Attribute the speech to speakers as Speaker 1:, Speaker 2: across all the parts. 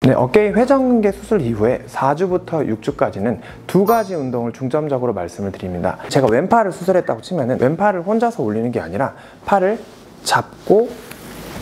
Speaker 1: 네, 어깨 회전근개 수술 이후에 4주부터 6주까지는 두 가지 운동을 중점적으로 말씀을 드립니다. 제가 왼팔을 수술했다고 치면은 왼팔을 혼자서 올리는 게 아니라 팔을 잡고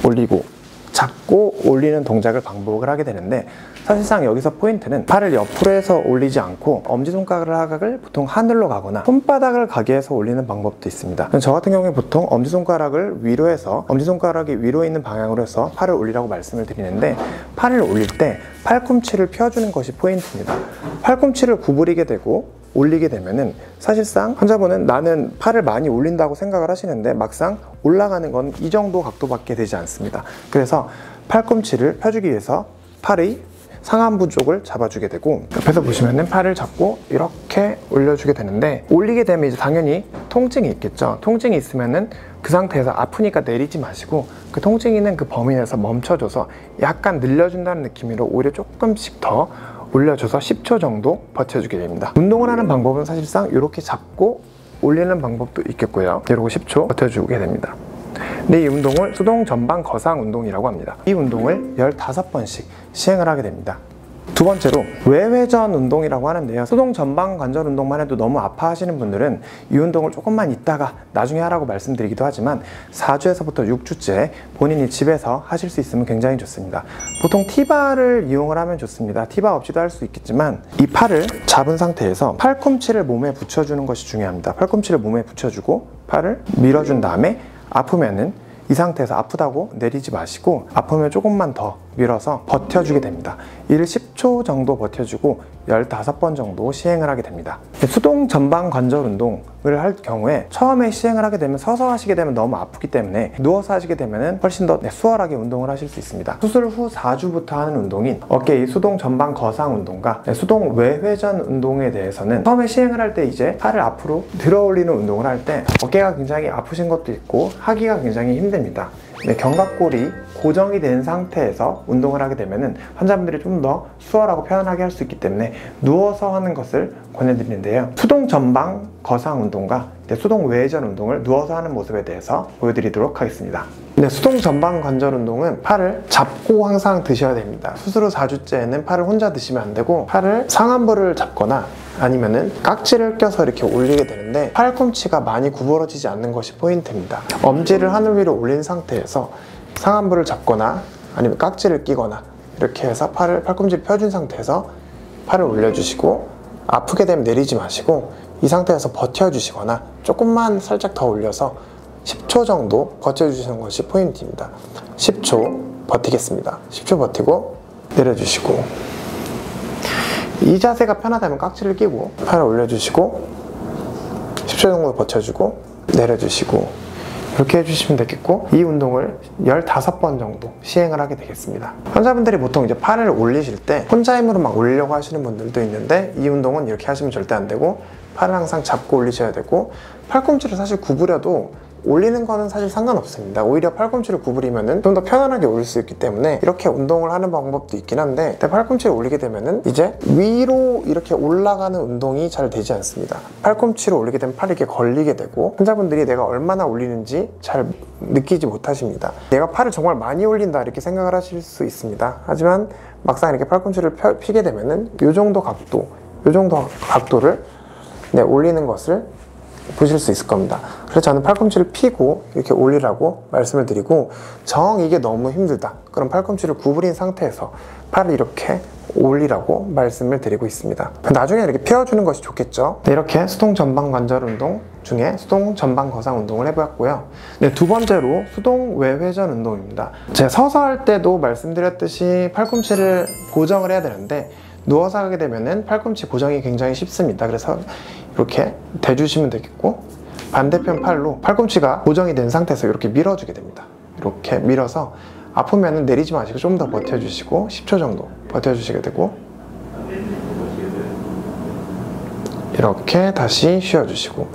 Speaker 1: 올리고 잡고 올리는 동작을 반복을 하게 되는데, 사실상 여기서 포인트는 팔을 옆으로 해서 올리지 않고 엄지손가락을 보통 하늘로 가거나 손바닥을 가게 해서 올리는 방법도 있습니다. 저 같은 경우에 보통 엄지손가락을 위로 해서 엄지손가락이 위로 있는 방향으로 해서 팔을 올리라고 말씀을 드리는데, 팔을 올릴 때 팔꿈치를 펴주는 것이 포인트입니다. 팔꿈치를 구부리게 되고 올리게 되면은 사실상 환자분은 나는 팔을 많이 올린다고 생각을 하시는데 막상 올라가는 건 이 정도 각도밖에 되지 않습니다. 그래서 팔꿈치를 펴주기 위해서 팔의 상안부 쪽을 잡아주게 되고, 옆에서 보시면은 팔을 잡고 이렇게 올려주게 되는데, 올리게 되면 이제 당연히 통증이 있겠죠. 통증이 있으면은 그 상태에서 아프니까 내리지 마시고 그 통증이 있는 그 범위 내에서 멈춰줘서 약간 늘려준다는 느낌으로 오히려 조금씩 더 올려줘서 10초 정도 버텨주게 됩니다. 운동을 하는 방법은 사실상 이렇게 잡고 올리는 방법도 있겠고요. 이러고 10초 버텨주게 됩니다. 근데 이 운동을 수동 전방 거상 운동이라고 합니다. 이 운동을 15번씩 시행을 하게 됩니다. 두 번째로 외회전 운동이라고 하는데요, 수동 전방 관절 운동만 해도 너무 아파하시는 분들은 이 운동을 조금만 있다가 나중에 하라고 말씀드리기도 하지만 4주에서부터 6주째 본인이 집에서 하실 수 있으면 굉장히 좋습니다. 보통 T바를 이용을 하면 좋습니다. T바 없이도 할 수 있겠지만 이 팔을 잡은 상태에서 팔꿈치를 몸에 붙여주는 것이 중요합니다. 팔꿈치를 몸에 붙여주고 팔을 밀어준 다음에 아프면은 이 상태에서 아프다고 내리지 마시고 아프면 조금만 더 밀어서 버텨주게 됩니다. 이를 10초 정도 버텨주고 15번 정도 시행을 하게 됩니다. 수동 전방 관절 운동을 할 경우에 처음에 시행을 하게 되면 서서 하시게 되면 너무 아프기 때문에 누워서 하시게 되면 훨씬 더 수월하게 운동을 하실 수 있습니다. 수술 후 4주부터 하는 운동인 어깨의 수동 전방 거상 운동과 수동 외회전 운동에 대해서는 처음에 시행을 할 때 이제 팔을 앞으로 들어 올리는 운동을 할 때 어깨가 굉장히 아프신 것도 있고 하기가 굉장히 힘듭니다. 견갑골이 고정이 된 상태에서 운동을 하게 되면 환자분들이 좀 더 수월하고 편안하게 할 수 있기 때문에 누워서 하는 것을 권해드리는데요, 수동 전방 거상 운동과 수동 외회전 운동을 누워서 하는 모습에 대해서 보여드리도록 하겠습니다. 수동 전방 관절 운동은 팔을 잡고 항상 드셔야 됩니다. 수술 후 4주째에는 팔을 혼자 드시면 안 되고 팔을 상안부를 잡거나 아니면은 깍지를 껴서 이렇게 올리게 되는데, 팔꿈치가 많이 구부러지지 않는 것이 포인트입니다. 엄지를 하늘 위로 올린 상태에서 상안부를 잡거나 아니면 깍지를 끼거나 이렇게 해서 팔꿈치를 펴준 상태에서 팔을 올려주시고 아프게 되면 내리지 마시고 이 상태에서 버텨주시거나 조금만 살짝 더 올려서 10초 정도 버텨주시는 것이 포인트입니다. 10초 버티겠습니다. 10초 버티고 내려주시고, 이 자세가 편하다면 깍지를 끼고 팔을 올려주시고 10초 정도 버텨주고 내려주시고 이렇게 해주시면 되겠고, 이 운동을 15번 정도 시행을 하게 되겠습니다. 환자분들이 보통 이제 팔을 올리실 때 혼자 힘으로 막 올리려고 하시는 분들도 있는데, 이 운동은 이렇게 하시면 절대 안 되고 팔을 항상 잡고 올리셔야 되고, 팔꿈치를 사실 구부려도 올리는 거는 사실 상관없습니다. 오히려 팔꿈치를 구부리면은 좀 더 편안하게 올릴 수 있기 때문에 이렇게 운동을 하는 방법도 있긴 한데, 팔꿈치를 올리게 되면은 이제 위로 이렇게 올라가는 운동이 잘 되지 않습니다. 팔꿈치를 올리게 되면 팔이 이렇게 걸리게 되고 환자분들이 내가 얼마나 올리는지 잘 느끼지 못하십니다. 내가 팔을 정말 많이 올린다 이렇게 생각을 하실 수 있습니다. 하지만 막상 이렇게 팔꿈치를 피게 되면은 이 정도 각도를 올리는 것을 보실 수 있을 겁니다. 그래서 저는 팔꿈치를 펴고 이렇게 올리라고 말씀을 드리고, 정 이게 너무 힘들다 그럼 팔꿈치를 구부린 상태에서 팔을 이렇게 올리라고 말씀을 드리고 있습니다. 나중에 이렇게 펴주는 것이 좋겠죠. 이렇게 수동 전방 관절 운동 중에 수동 전방 거상 운동을 해보았고요. 두 번째로 수동 외회전 운동입니다. 제가 서서 할 때도 말씀드렸듯이 팔꿈치를 고정을 해야 되는데, 누워서 하게 되면은 팔꿈치 고정이 굉장히 쉽습니다. 그래서 이렇게 대주시면 되겠고, 반대편 팔로 팔꿈치가 고정이 된 상태에서 이렇게 밀어주게 됩니다. 이렇게 밀어서 아프면 내리지 마시고 좀 더 버텨주시고 10초 정도 버텨주시게 되고, 이렇게 다시 쉬어주시고,